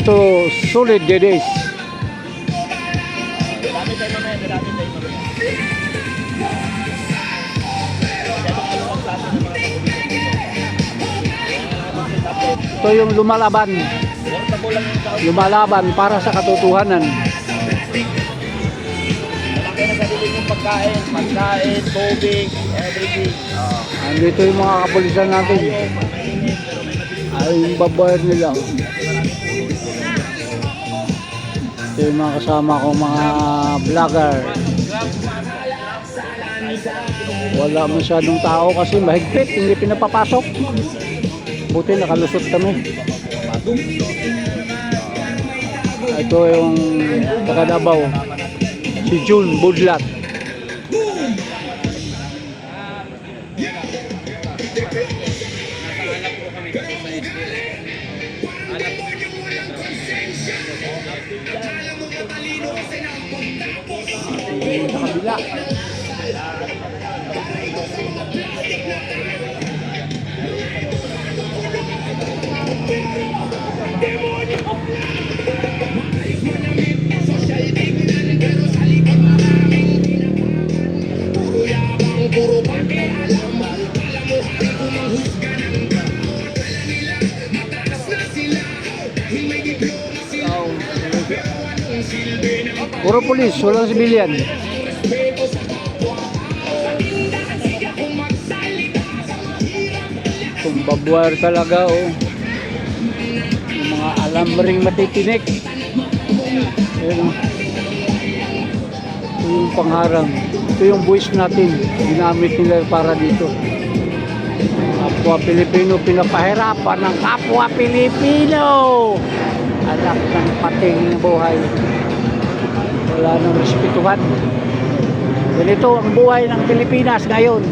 Ito, solid DDS. Dami tayo mamaya, dami tayo mamaya. Ito yung lumalaban. Lumalaban para sa katotohanan. Malaki na sa dilig yung pagkain, tubig, everything. Andito yung mga kapulisan natin. Ay, yung babayar nila. Ito yung mga kasama ko, mga vlogger. Wala masyadong tao kasi mahigpit, hindi pinapapasok. Buti nakalusot kami. Ito yung taga Davao, si June Budlat. Sa kabila. Puro pulis, walang sibilyan. Kung babuwar talaga, oh. Yung mga alam ring matitinik. Ayan, oh. Ito yung pangharang. Ito yung voice natin. Ginamit nila para dito. Kapwa Pilipino, pinapahirapan ng kapwa Pilipino. Anak ng pating na buhay. Wala nang respetuhan. Ganito ang buhay ng Pilipinas ngayon.